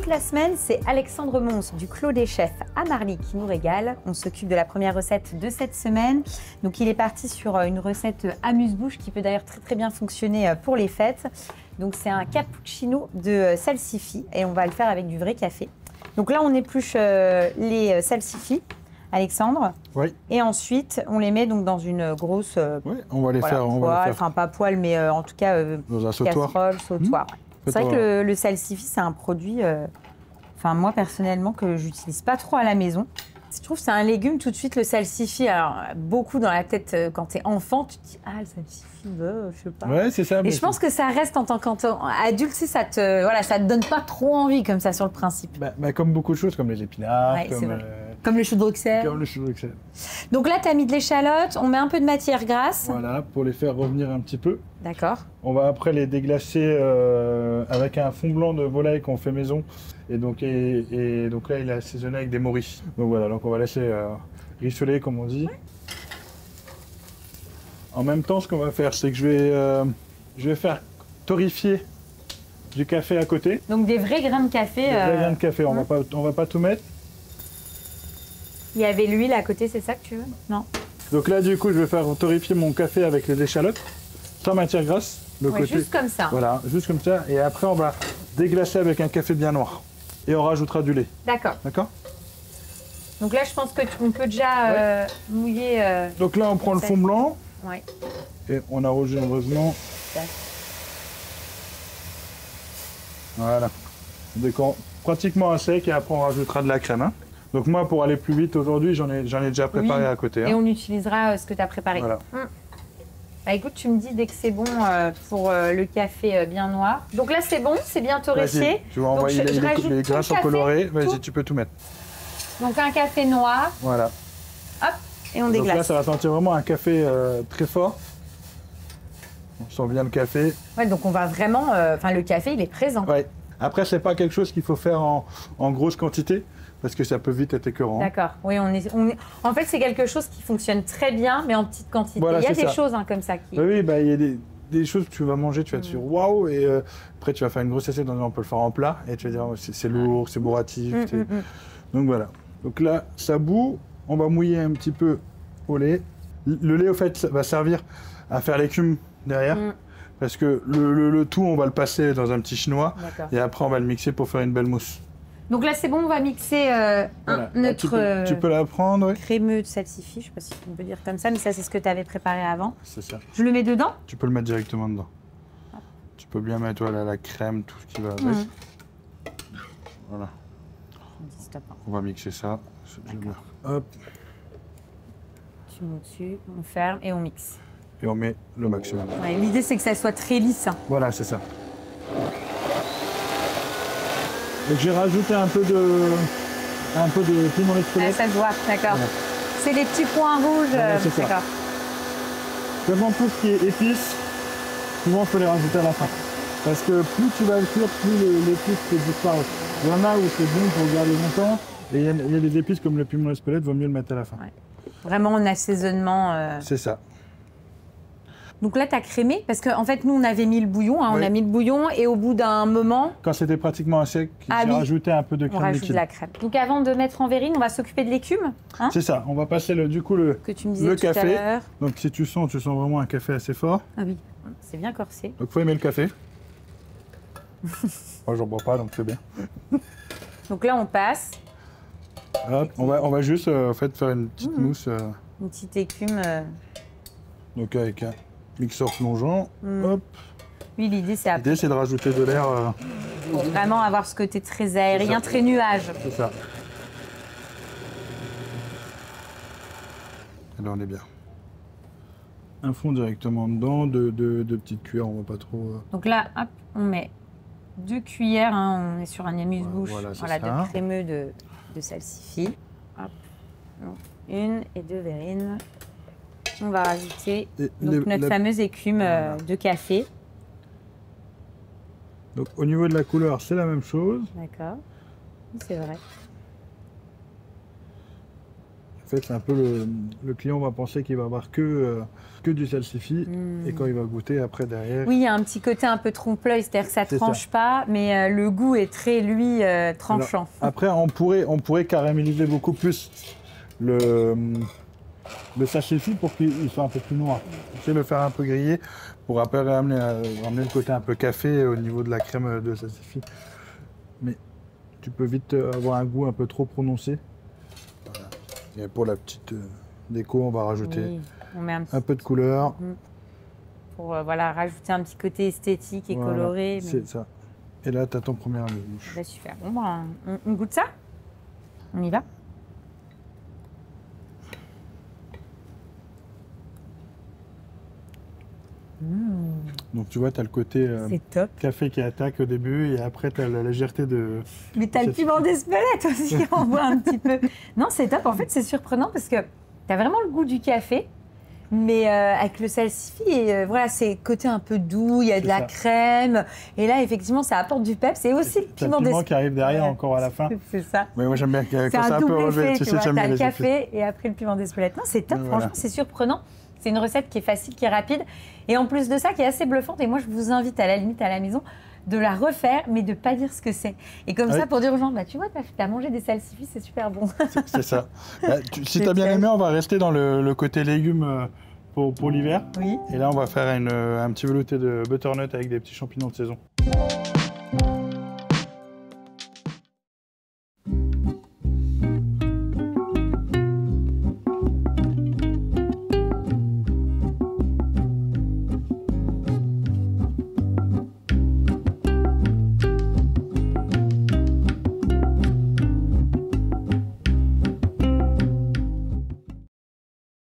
toute la semaine, c'est Alexandre Mons du Clos des Chefs à Marly qui nous régale. On s'occupe de la première recette de cette semaine. Donc il est parti sur une recette amuse-bouche qui peut d'ailleurs très bien fonctionner pour les fêtes. Donc c'est un cappuccino de salsifis et on va le faire avec du vrai café. Donc là on épluche les salsifis, Alexandre. Oui. Et ensuite on les met donc dans une grosse oui, on va les voilà, faire. Enfin pas poêle mais en tout cas dans un sautoir. Casserole, sautoir. C'est vrai que le salsifis, c'est un produit, enfin moi personnellement, que j'utilise pas trop à la maison. Je trouve que c'est un légume tout de suite, le salsifis. Alors, beaucoup dans la tête, quand tu es enfant, tu te dis « Ah, le salsifis, je sais pas. » Ouais, c'est ça. Et je pense que ça reste en tant qu'adulte, ça te donne pas trop envie comme ça sur le principe. Comme beaucoup de choses, comme les épinards, Ouais, comme le chou de Bruxelles. Comme le chou de Bruxelles. Donc là, tu as mis de l'échalote, on met un peu de matière grasse. Voilà, pour les faire revenir un petit peu. D'accord. On va après les déglacer avec un fond blanc de volaille qu'on fait maison. Et donc là, il est assaisonné avec des morilles. Donc voilà, donc on va laisser rissoler, comme on dit. Ouais. En même temps, ce qu'on va faire, c'est que je vais faire torréfier du café à côté. Donc des vrais grains de café. Des vrais grains de café, on va pas tout mettre. Il y avait l'huile à côté, c'est ça que tu veux? Non. Donc là, du coup, je vais faire torréfier mon café avec les échalotes, sans matière grasse. Ouais, juste comme ça. Voilà, juste comme ça. Et après, on va déglacer avec un café bien noir. Et on rajoutera du lait. D'accord. D'accord. Donc là, je pense qu'on peut déjà mouiller. Donc là, on prend le fond blanc. Ouais. Et on arrose généreusement. Voilà. Donc pratiquement à sec et après on rajoutera de la crème. Hein. Donc moi, pour aller plus vite aujourd'hui, j'en ai déjà préparé à côté. Hein. Et on utilisera ce que tu as préparé. Voilà. Bah écoute, tu me dis dès que c'est bon pour le café bien noir. Donc là, c'est bon, c'est bien torréfié. Tu vas envoyer les grains sont colorés. Vas-y, tu peux tout mettre. Donc un café noir. Voilà. Hop, et on déglace. Donc là, ça va sentir vraiment un café très fort. On sent bien le café. Ouais, donc on va vraiment... Enfin, le café, il est présent. Ouais. Après, c'est pas quelque chose qu'il faut faire en grosse quantité. Parce que ça peut vite être écœurant. D'accord. Oui, en fait, c'est quelque chose qui fonctionne très bien, mais en petite quantité. Voilà, il y a des choses comme ça qui... Oui, il y a des choses que tu vas manger, tu vas te dire waouh, et après tu vas faire une grosse assiette, on peut le faire en plat, et tu vas dire c'est lourd, c'est bourratif. Donc voilà. Donc là, ça bout, on va mouiller un petit peu au lait. Le lait, au fait, ça va servir à faire l'écume derrière. Parce que le tout, on va le passer dans un petit chinois, et après on va le mixer pour faire une belle mousse. Donc là, c'est bon, on va mixer notre tu peux la prendre, oui. Crémeux de salsifis, je ne sais pas si on peut dire comme ça, mais ça, c'est ce que tu avais préparé avant. C'est ça. Je le mets dedans? Tu peux le mettre directement dedans. Tu peux bien mettre la crème, tout ce qui va avec. Voilà. On va mixer ça. Hop. Tu mets dessus, on ferme et on mixe. Et on met le maximum. Ouais, l'idée, c'est que ça soit très lisse. Hein. Voilà, c'est ça. Donc j'ai rajouté un peu de piment d'Espelette. Ça se voit, d'accord. Ouais. C'est les petits points rouges. C'est ça. Vraiment tout ce qui est épices, souvent il faut les rajouter à la fin. Parce que plus tu vas le cuire, plus l'épice te disparaît. Il y en a où c'est bon pour garder longtemps, et il y a des épices comme le piment d'Espelette, il vaut mieux le mettre à la fin. Ouais. Vraiment en assaisonnement. C'est ça. Donc là, tu as crémé, parce qu'en fait, nous, on avait mis le bouillon, on a mis le bouillon, et au bout d'un moment... Quand c'était pratiquement à sec, j'ai rajouté un peu de crème liquide. On rajoute de la crème. Donc avant de mettre en verrine, on va s'occuper de l'écume. Hein, c'est ça, on va passer le café. Donc si tu sens vraiment un café assez fort. Ah oui, c'est bien corsé. Donc il faut aimer le café. Moi, j'en bois pas, donc c'est bien. Donc là, on passe. Hop, on va juste faire une petite mousse. Une petite écume. Donc avec un mixeur plongeant. Hop. Oui, l'idée, c'est de rajouter de l'air. Pour vraiment avoir ce côté très aérien, très nuage. C'est ça. Et là, on est bien. Un fond directement dedans, deux petites cuillères, on va pas trop... Donc là, hop, on met 2 cuillères, hein, on est sur un amuse-bouche, voilà, de crémeux de salsifis. Hop. Donc, 1 et 2 verrines. On va rajouter notre fameuse écume de café. Donc au niveau de la couleur, c'est la même chose. D'accord, c'est vrai. En fait, c'est un peu le client va penser qu'il va avoir que du salsifis. Et quand il va goûter, après, derrière... Oui, il y a un petit côté un peu trompe-l'œil, c'est-à-dire que ça ne tranche pas, mais le goût est très, lui, tranchant. Alors, après, on pourrait caraméliser beaucoup plus le salsifis pour qu'il soit un peu plus noir. Essayer de le faire un peu griller pour après ramener le côté un peu café au niveau de la crème de salsifis. Mais tu peux vite avoir un goût un peu trop prononcé. Voilà. Et pour la petite déco, on va rajouter on met un peu de couleur. Pour voilà, rajouter un petit côté esthétique et coloré. Mais... C'est ça. Et là, tu as ton premier amuse-bouche. Bah, super. Bon, on goûte ça? On y va? Donc tu vois, tu as le côté top. Café qui attaque au début et après tu as la légèreté de... Mais tu as le piment d'Espelette aussi, on voit un petit peu. Non, c'est top. En fait, c'est surprenant parce que tu as vraiment le goût du café, mais avec le salsifis, et voilà, c'est côté un peu doux, il y a de la crème. Et là, effectivement, ça apporte du peps. Et aussi le piment d'Espelette qui arrive derrière encore à la fin. C'est ça. Mais moi, j'aime bien quand c'est un double effet, tu vois. Tu as le café effets. et après le piment d'Espelette. Non, c'est top. Franchement, c'est surprenant. C'est une recette qui est facile, qui est rapide. Et en plus de ça, qui est assez bluffante. Et moi, je vous invite à la limite à la maison de la refaire, mais de ne pas dire ce que c'est. Et comme ça, pour dire aux gens, bah, tu vois, tu as mangé des salsifis, c'est super bon. C'est ça. Si tu as bien aimé, on va rester dans le côté légumes pour l'hiver. Oui. Et là, on va faire un petit velouté de butternut avec des petits champignons de saison.